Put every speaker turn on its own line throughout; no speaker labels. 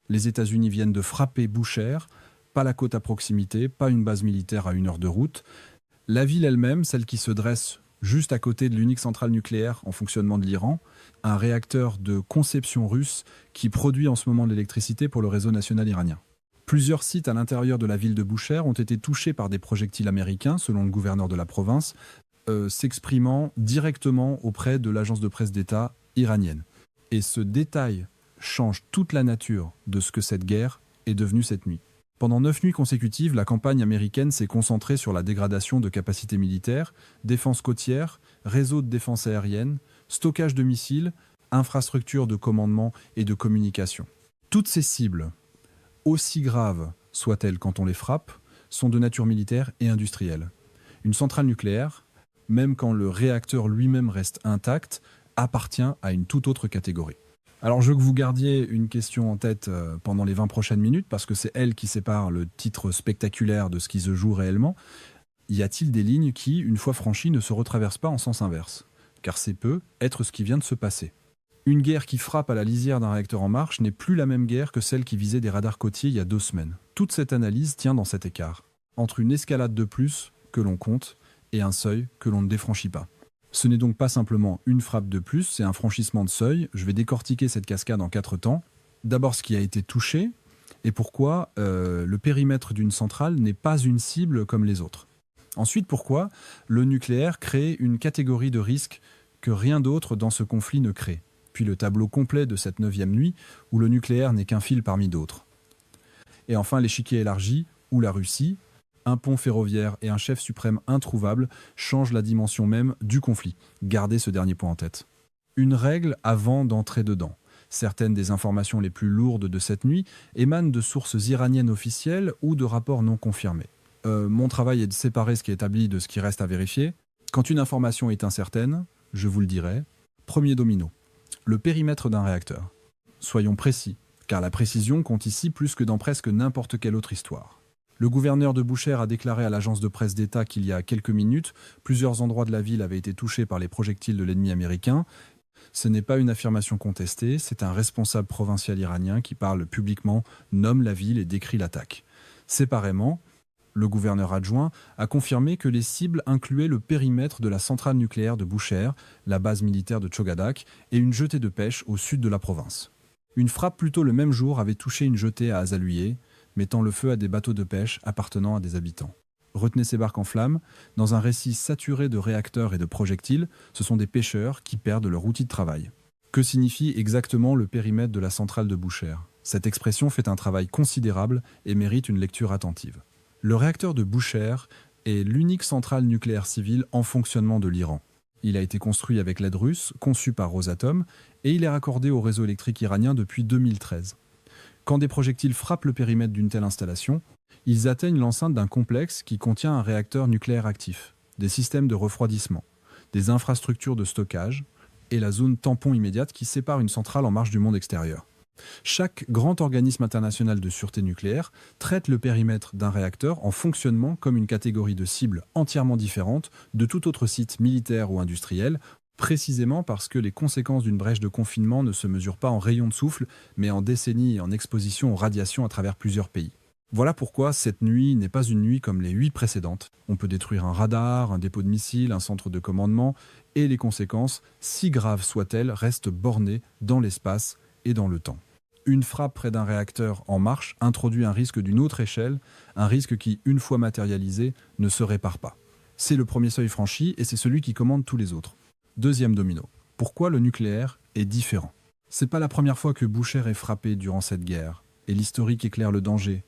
Les États-Unis viennent de frapper Bushehr, pas la côte à proximité, pas une base militaire à 1 heure de route. La ville elle-même, celle qui se dresse juste à côté de l'unique centrale nucléaire en fonctionnement de l'Iran, un réacteur de conception russe qui produit en ce moment de l'électricité pour le réseau national iranien. Plusieurs sites à l'intérieur de la ville de Bushehr ont été touchés par des projectiles américains, selon le gouverneur de la province, s'exprimant directement auprès de l'agence de presse d'État iranienne. Et ce détail change toute la nature de ce que cette guerre est devenue cette nuit. Pendant 9 nuits consécutives, la campagne américaine s'est concentrée sur la dégradation de capacités militaires, défense côtière, réseau de défense aérienne, stockage de missiles, infrastructures de commandement et de communication. Toutes ces cibles, aussi graves soient-elles quand on les frappe, sont de nature militaire et industrielle. Une centrale nucléaire, même quand le réacteur lui-même reste intact, appartient à une toute autre catégorie. Alors je veux que vous gardiez une question en tête pendant les 20 prochaines minutes, parce que c'est elle qui sépare le titre spectaculaire de ce qui se joue réellement. Y a-t-il des lignes qui, une fois franchies, ne se retraversent pas en sens inverse? Car c'est peut être ce qui vient de se passer. Une guerre qui frappe à la lisière d'un réacteur en marche n'est plus la même guerre que celle qui visait des radars côtiers il y a 2 semaines. Toute cette analyse tient dans cet écart, entre une escalade de plus que l'on compte et un seuil que l'on ne défranchit pas. Ce n'est donc pas simplement une frappe de plus, c'est un franchissement de seuil. Je vais décortiquer cette cascade en 4 temps. D'abord, ce qui a été touché et pourquoi le périmètre d'une centrale n'est pas une cible comme les autres. Ensuite, pourquoi le nucléaire crée une catégorie de risque que rien d'autre dans ce conflit ne crée. Puis le tableau complet de cette 9e nuit où le nucléaire n'est qu'un fil parmi d'autres. Et enfin, l'échiquier élargi où la Russie, un pont ferroviaire et un chef suprême introuvable changent la dimension même du conflit. Gardez ce dernier point en tête. Une règle avant d'entrer dedans. Certaines des informations les plus lourdes de cette nuit émanent de sources iraniennes officielles ou de rapports non confirmés. Mon travail est de séparer ce qui est établi de ce qui reste à vérifier. Quand une information est incertaine, je vous le dirai. Premier domino. Le périmètre d'un réacteur. Soyons précis, car la précision compte ici plus que dans presque n'importe quelle autre histoire. Le gouverneur de Bushehr a déclaré à l'agence de presse d'État qu'il y a quelques minutes, plusieurs endroits de la ville avaient été touchés par les projectiles de l'ennemi américain. Ce n'est pas une affirmation contestée, c'est un responsable provincial iranien qui parle publiquement, nomme la ville et décrit l'attaque. Séparément, le gouverneur adjoint a confirmé que les cibles incluaient le périmètre de la centrale nucléaire de Bushehr, la base militaire de Chogadak, et une jetée de pêche au sud de la province. Une frappe plus tôt le même jour avait touché une jetée à Azaluye, mettant le feu à des bateaux de pêche appartenant à des habitants. Retenez ces barques en flammes, dans un récit saturé de réacteurs et de projectiles, ce sont des pêcheurs qui perdent leur outil de travail. Que signifie exactement le périmètre de la centrale de Bushehr? Cette expression fait un travail considérable et mérite une lecture attentive. Le réacteur de Bushehr est l'unique centrale nucléaire civile en fonctionnement de l'Iran. Il a été construit avec l'aide russe, conçu par Rosatom, et il est raccordé au réseau électrique iranien depuis 2013. Quand des projectiles frappent le périmètre d'une telle installation, ils atteignent l'enceinte d'un complexe qui contient un réacteur nucléaire actif, des systèmes de refroidissement, des infrastructures de stockage et la zone tampon immédiate qui sépare une centrale en marge du monde extérieur. Chaque grand organisme international de sûreté nucléaire traite le périmètre d'un réacteur en fonctionnement comme une catégorie de cible entièrement différente de tout autre site militaire ou industriel, précisément parce que les conséquences d'une brèche de confinement ne se mesurent pas en rayons de souffle, mais en décennies et en exposition aux radiations à travers plusieurs pays. Voilà pourquoi cette nuit n'est pas une nuit comme les 8 précédentes. On peut détruire un radar, un dépôt de missiles, un centre de commandement, et les conséquences, si graves soient-elles, restent bornées dans l'espace et dans le temps. Une frappe près d'un réacteur en marche introduit un risque d'une autre échelle, un risque qui, une fois matérialisé, ne se répare pas. C'est le premier seuil franchi et c'est celui qui commande tous les autres. Deuxième domino. Pourquoi le nucléaire est différent? C'est pas la première fois que Bushehr est frappé durant cette guerre, et l'historique éclaire le danger.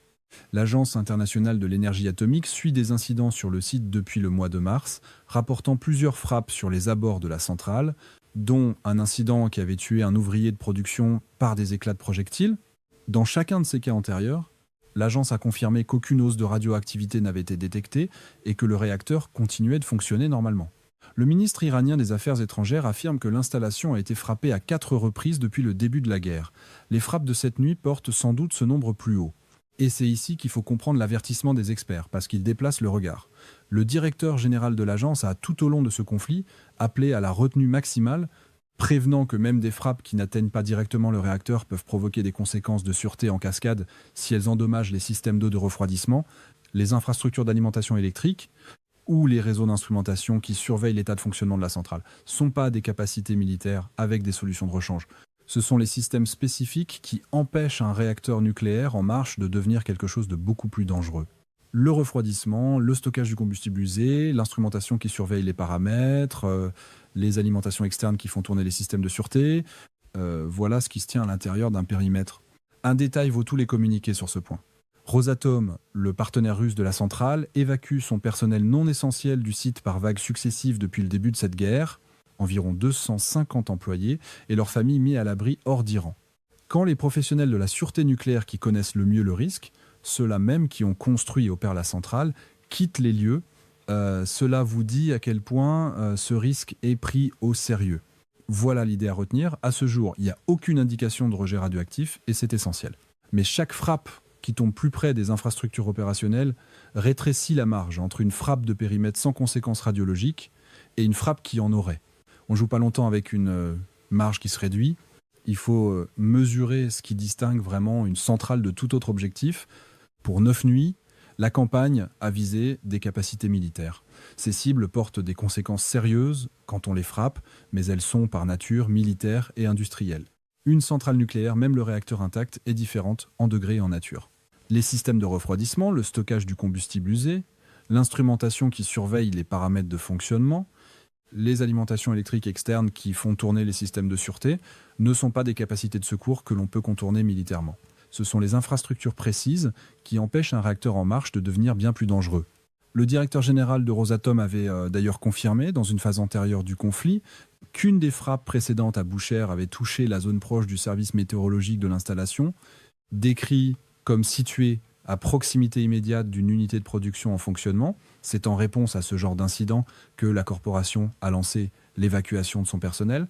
L'Agence internationale de l'énergie atomique suit des incidents sur le site depuis le mois de mars, rapportant plusieurs frappes sur les abords de la centrale, dont un incident qui avait tué un ouvrier de production par des éclats de projectiles. Dans chacun de ces cas antérieurs, l'agence a confirmé qu'aucune hausse de radioactivité n'avait été détectée et que le réacteur continuait de fonctionner normalement. Le ministre iranien des Affaires étrangères affirme que l'installation a été frappée à 4 reprises depuis le début de la guerre. Les frappes de cette nuit portent sans doute ce nombre plus haut. Et c'est ici qu'il faut comprendre l'avertissement des experts, parce qu'il déplace le regard. Le directeur général de l'agence a, tout au long de ce conflit, appelé à la retenue maximale, prévenant que même des frappes qui n'atteignent pas directement le réacteur peuvent provoquer des conséquences de sûreté en cascade si elles endommagent les systèmes d'eau de refroidissement, les infrastructures d'alimentation électrique ou les réseaux d'instrumentation qui surveillent l'état de fonctionnement de la centrale. Ce ne sont pas des capacités militaires avec des solutions de rechange. Ce sont les systèmes spécifiques qui empêchent un réacteur nucléaire en marche de devenir quelque chose de beaucoup plus dangereux. Le refroidissement, le stockage du combustible usé, l'instrumentation qui surveille les paramètres, les alimentations externes qui font tourner les systèmes de sûreté, voilà ce qui se tient à l'intérieur d'un périmètre. Un détail vaut tous les communiqués sur ce point. Rosatom, le partenaire russe de la centrale, évacue son personnel non essentiel du site par vagues successives depuis le début de cette guerre, environ 250 employés, et leurs familles mis à l'abri hors d'Iran. Quand les professionnels de la sûreté nucléaire qui connaissent le mieux le risque, ceux-là même qui ont construit et opèrent la centrale, quittent les lieux, cela vous dit à quel point ce risque est pris au sérieux. Voilà l'idée à retenir. À ce jour, il n'y a aucune indication de rejet radioactif et c'est essentiel. Mais chaque frappe qui tombe plus près des infrastructures opérationnelles rétrécit la marge entre une frappe de périmètre sans conséquences radiologiques et une frappe qui en aurait. On ne joue pas longtemps avec une marge qui se réduit. Il faut mesurer ce qui distingue vraiment une centrale de tout autre objectif. Pour 9 nuits, la campagne a visé des capacités militaires. Ces cibles portent des conséquences sérieuses quand on les frappe, mais elles sont par nature militaires et industrielles. Une centrale nucléaire, même le réacteur intact, est différente en degrés et en nature. Les systèmes de refroidissement, le stockage du combustible usé, l'instrumentation qui surveille les paramètres de fonctionnement, les alimentations électriques externes qui font tourner les systèmes de sûreté ne sont pas des capacités de secours que l'on peut contourner militairement. Ce sont les infrastructures précises qui empêchent un réacteur en marche de devenir bien plus dangereux. Le directeur général de Rosatom avait d'ailleurs confirmé, dans une phase antérieure du conflit, qu'une des frappes précédentes à Bouchehr avait touché la zone proche du service météorologique de l'installation, décrit comme située à proximité immédiate d'une unité de production en fonctionnement. C'est en réponse à ce genre d'incident que la corporation a lancé l'évacuation de son personnel.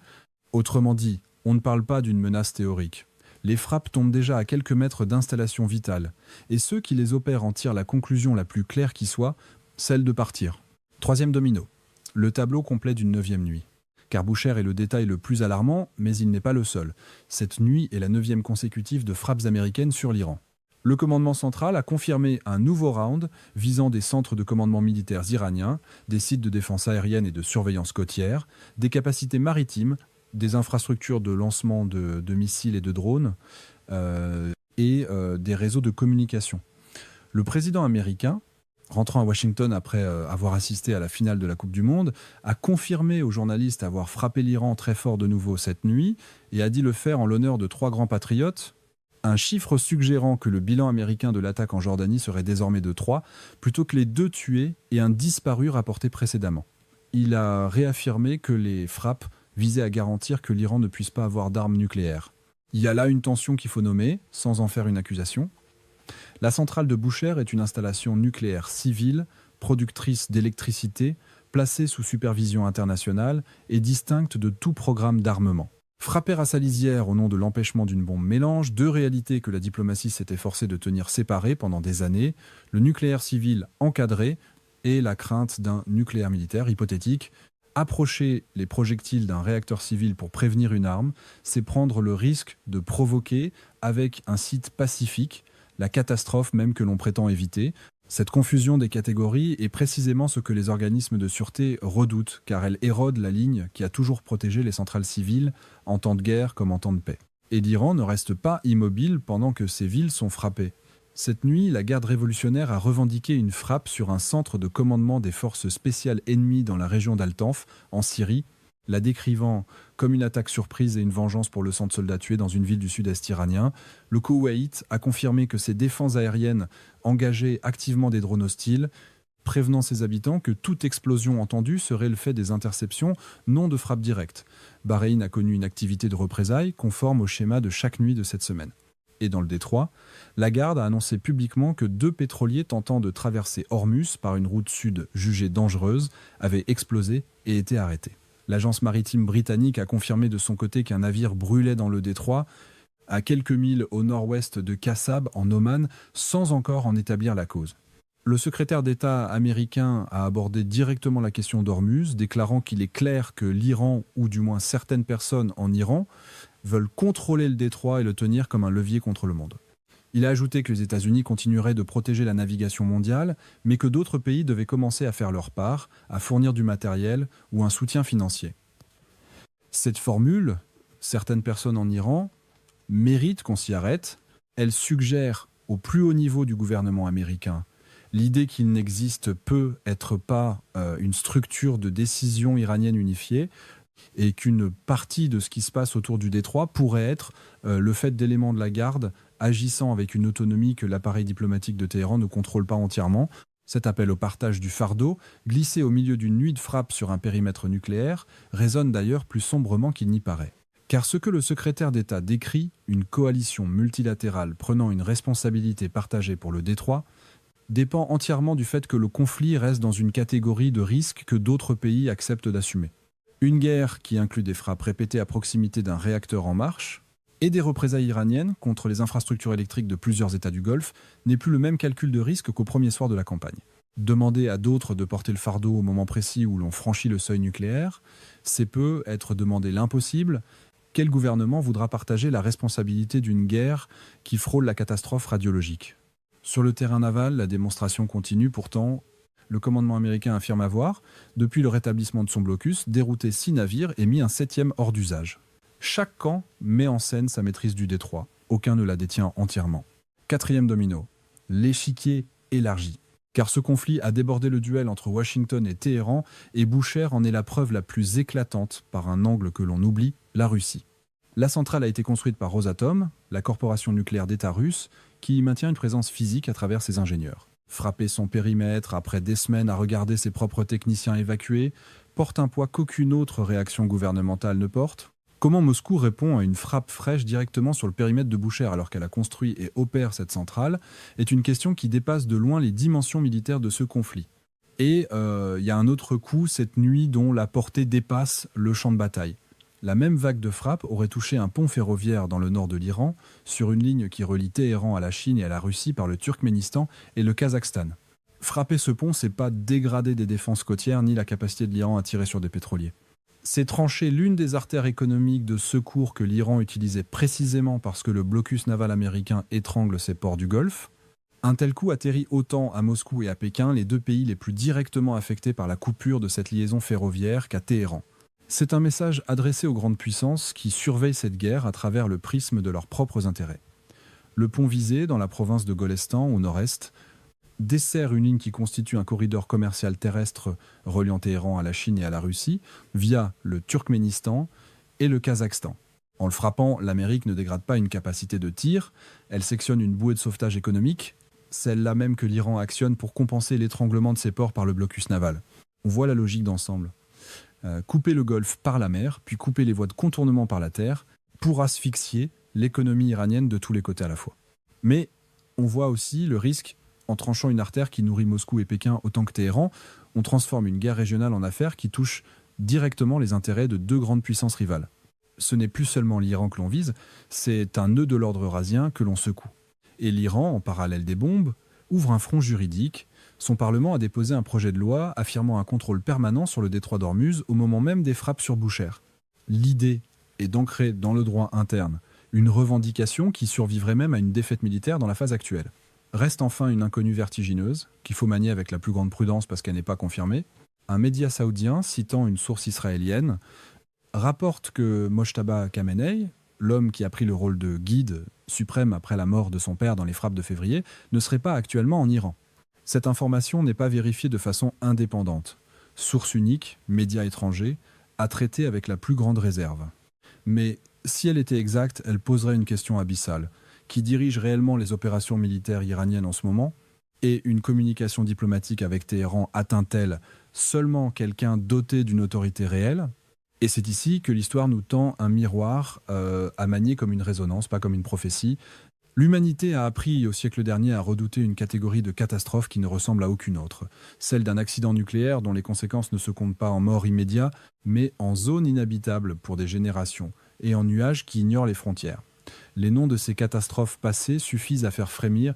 Autrement dit, on ne parle pas d'une menace théorique. Les frappes tombent déjà à quelques mètres d'installations vitales, et ceux qui les opèrent en tirent la conclusion la plus claire qui soit, celle de partir. Troisième domino, le tableau complet d'une 9e nuit. Car Bouchehr est le détail le plus alarmant, mais il n'est pas le seul. Cette nuit est la 9e consécutive de frappes américaines sur l'Iran. Le commandement central a confirmé un nouveau round visant des centres de commandement militaires iraniens, des sites de défense aérienne et de surveillance côtière, des capacités maritimes, des infrastructures de lancement de missiles et de drones et des réseaux de communication. Le président américain, rentrant à Washington après avoir assisté à la finale de la Coupe du Monde, a confirmé aux journalistes avoir frappé l'Iran très fort de nouveau cette nuit et a dit le faire en l'honneur de 3 grands patriotes, un chiffre suggérant que le bilan américain de l'attaque en Jordanie serait désormais de 3, plutôt que les 2 tués et un disparu rapporté précédemment. Il a réaffirmé que les frappes visaient à garantir que l'Iran ne puisse pas avoir d'armes nucléaires. Il y a là une tension qu'il faut nommer, sans en faire une accusation. La centrale de Bouchehr est une installation nucléaire civile, productrice d'électricité, placée sous supervision internationale et distincte de tout programme d'armement. Frapper à sa lisière au nom de l'empêchement d'une bombe mélange 2 réalités que la diplomatie s'était forcée de tenir séparées pendant des années, le nucléaire civil encadré et la crainte d'un nucléaire militaire hypothétique. Approcher les projectiles d'un réacteur civil pour prévenir une arme, c'est prendre le risque de provoquer, avec un site pacifique, la catastrophe même que l'on prétend éviter. Cette confusion des catégories est précisément ce que les organismes de sûreté redoutent, car elle érode la ligne qui a toujours protégé les centrales civiles, en temps de guerre comme en temps de paix. Et l'Iran ne reste pas immobile pendant que ces villes sont frappées. Cette nuit, la garde révolutionnaire a revendiqué une frappe sur un centre de commandement des forces spéciales ennemies dans la région d'Al-Tanf, en Syrie, la décrivant comme une attaque surprise et une vengeance pour le sang de soldats tués dans une ville du sud-est iranien. Le Koweït a confirmé que ses défenses aériennes engageaient activement des drones hostiles, prévenant ses habitants que toute explosion entendue serait le fait des interceptions, non de frappes directes. Bahreïn a connu une activité de représailles conforme au schéma de chaque nuit de cette semaine. Et dans le détroit, la garde a annoncé publiquement que 2 pétroliers tentant de traverser Hormuz par une route sud jugée dangereuse avaient explosé et été arrêtés. L'agence maritime britannique a confirmé de son côté qu'un navire brûlait dans le détroit, à quelques milles au nord-ouest de Qassab, en Oman, sans encore en établir la cause. Le secrétaire d'État américain a abordé directement la question d'Ormuz, déclarant qu'il est clair que l'Iran, ou du moins certaines personnes en Iran, veulent contrôler le détroit et le tenir comme un levier contre le monde. Il a ajouté que les États-Unis continueraient de protéger la navigation mondiale, mais que d'autres pays devaient commencer à faire leur part, à fournir du matériel ou un soutien financier. Cette formule, certaines personnes en Iran, mérite qu'on s'y arrête. Elle suggère au plus haut niveau du gouvernement américain l'idée qu'il n'existe peut-être pas une structure de décision iranienne unifiée et qu'une partie de ce qui se passe autour du détroit pourrait être le fait d'éléments de la garde agissant avec une autonomie que l'appareil diplomatique de Téhéran ne contrôle pas entièrement. Cet appel au partage du fardeau, glissé au milieu d'une nuit de frappe sur un périmètre nucléaire, résonne d'ailleurs plus sombrement qu'il n'y paraît. Car ce que le secrétaire d'État décrit, une coalition multilatérale prenant une responsabilité partagée pour le détroit, dépend entièrement du fait que le conflit reste dans une catégorie de risques que d'autres pays acceptent d'assumer. Une guerre qui inclut des frappes répétées à proximité d'un réacteur en marche et des représailles iraniennes contre les infrastructures électriques de plusieurs États du Golfe n'est plus le même calcul de risque qu'au premier soir de la campagne. Demander à d'autres de porter le fardeau au moment précis où l'on franchit le seuil nucléaire, c'est peu être demander l'impossible. Quel gouvernement voudra partager la responsabilité d'une guerre qui frôle la catastrophe radiologique ? Sur le terrain naval, la démonstration continue. Pourtant, le commandement américain affirme avoir, depuis le rétablissement de son blocus, dérouté 6 navires et mis un 7e hors d'usage. Chaque camp met en scène sa maîtrise du détroit. Aucun ne la détient entièrement. 4e domino, l'échiquier élargi. Car ce conflit a débordé le duel entre Washington et Téhéran, et Boucher en est la preuve la plus éclatante, par un angle que l'on oublie, la Russie. La centrale a été construite par Rosatom, la corporation nucléaire d'État russe, qui y maintient une présence physique à travers ses ingénieurs. Frapper son périmètre après des semaines à regarder ses propres techniciens évacués porte un poids qu'aucune autre réaction gouvernementale ne porte. Comment Moscou répond à une frappe fraîche directement sur le périmètre de Boucher alors qu'elle a construit et opère cette centrale est une question qui dépasse de loin les dimensions militaires de ce conflit. Et il y a un autre coup cette nuit dont la portée dépasse le champ de bataille. La même vague de frappe aurait touché un pont ferroviaire dans le nord de l'Iran, sur une ligne qui relie Téhéran à la Chine et à la Russie par le Turkménistan et le Kazakhstan. Frapper ce pont, c'est pas dégrader des défenses côtières ni la capacité de l'Iran à tirer sur des pétroliers. C'est trancher l'une des artères économiques de secours que l'Iran utilisait précisément parce que le blocus naval américain étrangle ses ports du Golfe. Un tel coup atterrit autant à Moscou et à Pékin, les deux pays les plus directement affectés par la coupure de cette liaison ferroviaire, qu'à Téhéran. C'est un message adressé aux grandes puissances qui surveillent cette guerre à travers le prisme de leurs propres intérêts. Le pont visé, dans la province de Golestan, au nord-est, dessert une ligne qui constitue un corridor commercial terrestre reliant Téhéran à la Chine et à la Russie, via le Turkménistan et le Kazakhstan. En le frappant, l'Amérique ne dégrade pas une capacité de tir, elle sectionne une bouée de sauvetage économique, celle-là même que l'Iran actionne pour compenser l'étranglement de ses ports par le blocus naval. On voit la logique d'ensemble. Couper le Golfe par la mer, puis couper les voies de contournement par la terre, pour asphyxier l'économie iranienne de tous les côtés à la fois. Mais on voit aussi le risque, en tranchant une artère qui nourrit Moscou et Pékin autant que Téhéran, on transforme une guerre régionale en affaire qui touche directement les intérêts de deux grandes puissances rivales. Ce n'est plus seulement l'Iran que l'on vise, c'est un nœud de l'ordre eurasien que l'on secoue. Et l'Iran, en parallèle des bombes, ouvre un front juridique. Son Parlement a déposé un projet de loi affirmant un contrôle permanent sur le détroit d'Ormuz au moment même des frappes sur Boucher. L'idée est d'ancrer dans le droit interne une revendication qui survivrait même à une défaite militaire dans la phase actuelle. Reste enfin une inconnue vertigineuse, qu'il faut manier avec la plus grande prudence parce qu'elle n'est pas confirmée. Un média saoudien, citant une source israélienne, rapporte que Mojtaba Khamenei, l'homme qui a pris le rôle de guide suprême après la mort de son père dans les frappes de février, ne serait pas actuellement en Iran. Cette information n'est pas vérifiée de façon indépendante. Source unique, médias étrangers, à traiter avec la plus grande réserve. Mais si elle était exacte, elle poserait une question abyssale. Qui dirige réellement les opérations militaires iraniennes en ce moment ? Et une communication diplomatique avec Téhéran atteint-elle seulement quelqu'un doté d'une autorité réelle ? Et c'est ici que l'histoire nous tend un miroir à manier comme une résonance, pas comme une prophétie. L'humanité a appris au siècle dernier à redouter une catégorie de catastrophe qui ne ressemble à aucune autre, celle d'un accident nucléaire dont les conséquences ne se comptent pas en mort immédiat, mais en zone inhabitable pour des générations, et en nuages qui ignorent les frontières. Les noms de ces catastrophes passées suffisent à faire frémir,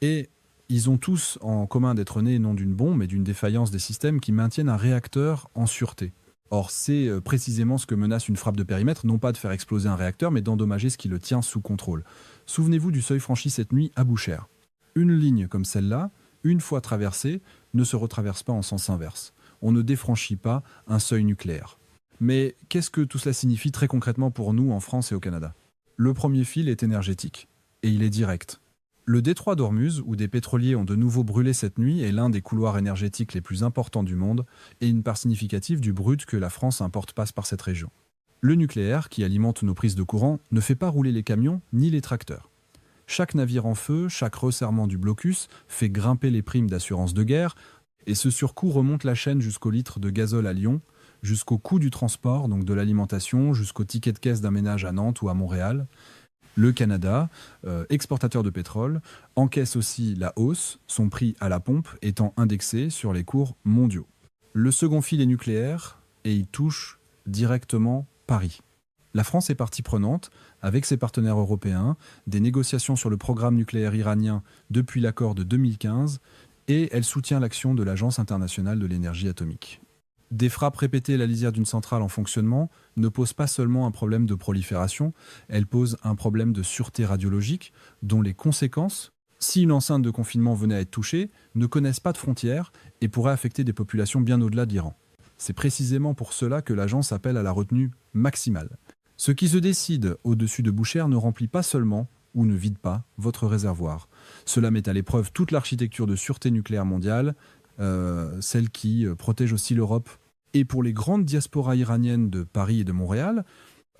et Ils ont tous en commun d'être nés non d'une bombe, mais d'une défaillance des systèmes qui maintiennent un réacteur en sûreté. Or, c'est précisément ce que menace une frappe de périmètre, non pas de faire exploser un réacteur, mais d'endommager ce qui le tient sous contrôle. Souvenez-vous du seuil franchi cette nuit à Boucher. Une ligne comme celle-là, une fois traversée, ne se retraverse pas en sens inverse. On ne défranchit pas un seuil nucléaire. Mais qu'est-ce que tout cela signifie très concrètement pour nous en France et au Canada ? Le premier fil est énergétique, et il est direct. Le détroit d'Ormuz, où des pétroliers ont de nouveau brûlé cette nuit, est l'un des couloirs énergétiques les plus importants du monde et une part significative du brut que la France importe passe par cette région. Le nucléaire, qui alimente nos prises de courant, ne fait pas rouler les camions ni les tracteurs. Chaque navire en feu, chaque resserrement du blocus fait grimper les primes d'assurance de guerre, et ce surcoût remonte la chaîne jusqu'au litre de gazole à Lyon, jusqu'au coût du transport, donc de l'alimentation, jusqu'au ticket de caisse d'un ménage à Nantes ou à Montréal. Le Canada, exportateur de pétrole, encaisse aussi la hausse, son prix à la pompe étant indexé sur les cours mondiaux. Le second fil est nucléaire et il touche directement Paris. La France est partie prenante, avec ses partenaires européens, des négociations sur le programme nucléaire iranien depuis l'accord de 2015 et elle soutient l'action de l'Agence internationale de l'énergie atomique. Des frappes répétées à la lisière d'une centrale en fonctionnement ne posent pas seulement un problème de prolifération, elles posent un problème de sûreté radiologique dont les conséquences, si une enceinte de confinement venait à être touchée, ne connaissent pas de frontières et pourraient affecter des populations bien au-delà de l'Iran. C'est précisément pour cela que l'agence appelle à la retenue maximale. Ce qui se décide au-dessus de Boucher ne remplit pas seulement ou ne vide pas votre réservoir. Cela met à l'épreuve toute l'architecture de sûreté nucléaire mondiale, celle qui protège aussi l'Europe. Et pour les grandes diasporas iraniennes de Paris et de Montréal,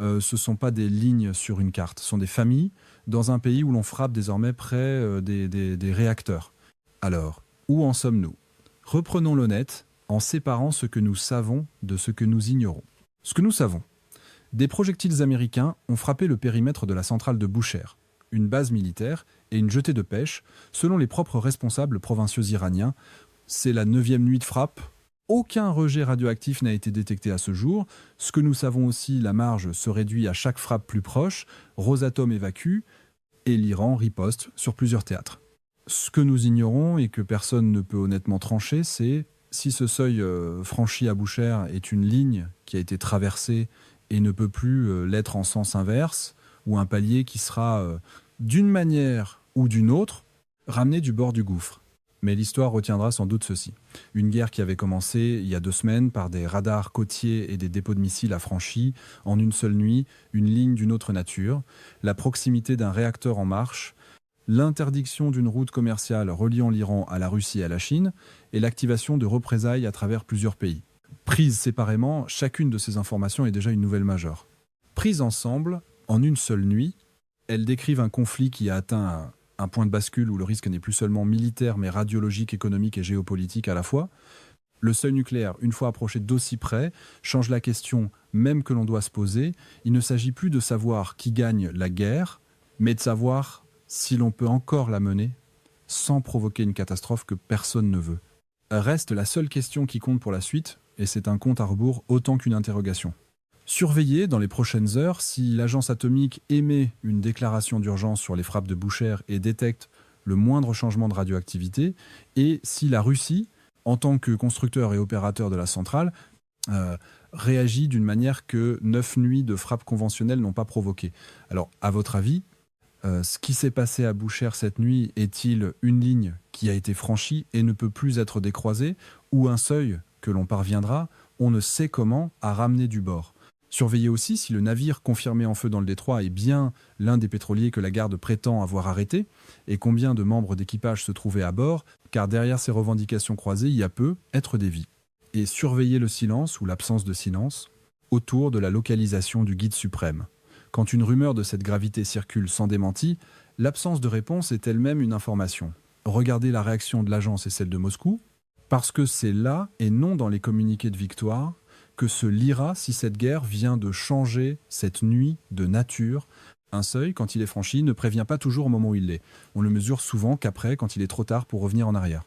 ce ne sont pas des lignes sur une carte, ce sont des familles dans un pays où l'on frappe désormais près des réacteurs. Alors, où en sommes-nous ? Reprenons l'honnête en séparant ce que nous savons de ce que nous ignorons. Ce que nous savons, des projectiles américains ont frappé le périmètre de la centrale de Boucher, une base militaire et une jetée de pêche, selon les propres responsables provinciaux iraniens. C'est la 9e nuit de frappe. Aucun rejet radioactif n'a été détecté à ce jour. Ce que nous savons aussi, la marge se réduit à chaque frappe plus proche. Rosatom évacue et l'Iran riposte sur plusieurs théâtres. Ce que nous ignorons et que personne ne peut honnêtement trancher, c'est si ce seuil franchi à Boucher est une ligne qui a été traversée et ne peut plus l'être en sens inverse, ou un palier qui sera, d'une manière ou d'une autre, ramené du bord du gouffre. Mais l'histoire retiendra sans doute ceci. Une guerre qui avait commencé il y a 2 semaines par des radars côtiers et des dépôts de missiles a franchi, en une seule nuit, une ligne d'une autre nature, la proximité d'un réacteur en marche, l'interdiction d'une route commerciale reliant l'Iran à la Russie et à la Chine, et l'activation de représailles à travers plusieurs pays. Prises séparément, chacune de ces informations est déjà une nouvelle majeure. Prises ensemble, en une seule nuit, elles décrivent un conflit qui a atteint un point de bascule où le risque n'est plus seulement militaire, mais radiologique, économique et géopolitique à la fois. Le seuil nucléaire, une fois approché d'aussi près, change la question même que l'on doit se poser. Il ne s'agit plus de savoir qui gagne la guerre, mais de savoir si l'on peut encore la mener sans provoquer une catastrophe que personne ne veut. Reste la seule question qui compte pour la suite, et c'est un compte à rebours autant qu'une interrogation. Surveiller dans les prochaines heures si l'agence atomique émet une déclaration d'urgence sur les frappes de Boucher et détecte le moindre changement de radioactivité, et si la Russie, en tant que constructeur et opérateur de la centrale, réagit d'une manière que 9 nuits de frappes conventionnelles n'ont pas provoqué. Alors, à votre avis, ce qui s'est passé à Boucher cette nuit est-il une ligne qui a été franchie et ne peut plus être décroisée, ou un seuil que l'on parviendra, on ne sait comment, à ramener du bord ? Surveillez aussi si le navire confirmé en feu dans le détroit est bien l'un des pétroliers que la garde prétend avoir arrêté et combien de membres d'équipage se trouvaient à bord, car derrière ces revendications croisées, il y a peu être des vies. Et surveillez le silence ou l'absence de silence autour de la localisation du guide suprême. Quand une rumeur de cette gravité circule sans démenti, l'absence de réponse est elle-même une information. Regardez la réaction de l'agence et celle de Moscou, parce que c'est là, et non dans les communiqués de victoire, que se lira si cette guerre vient de changer cette nuit de nature. Un seuil, quand il est franchi, ne prévient pas toujours au moment où il l'est. On le mesure souvent qu'après, quand il est trop tard pour revenir en arrière.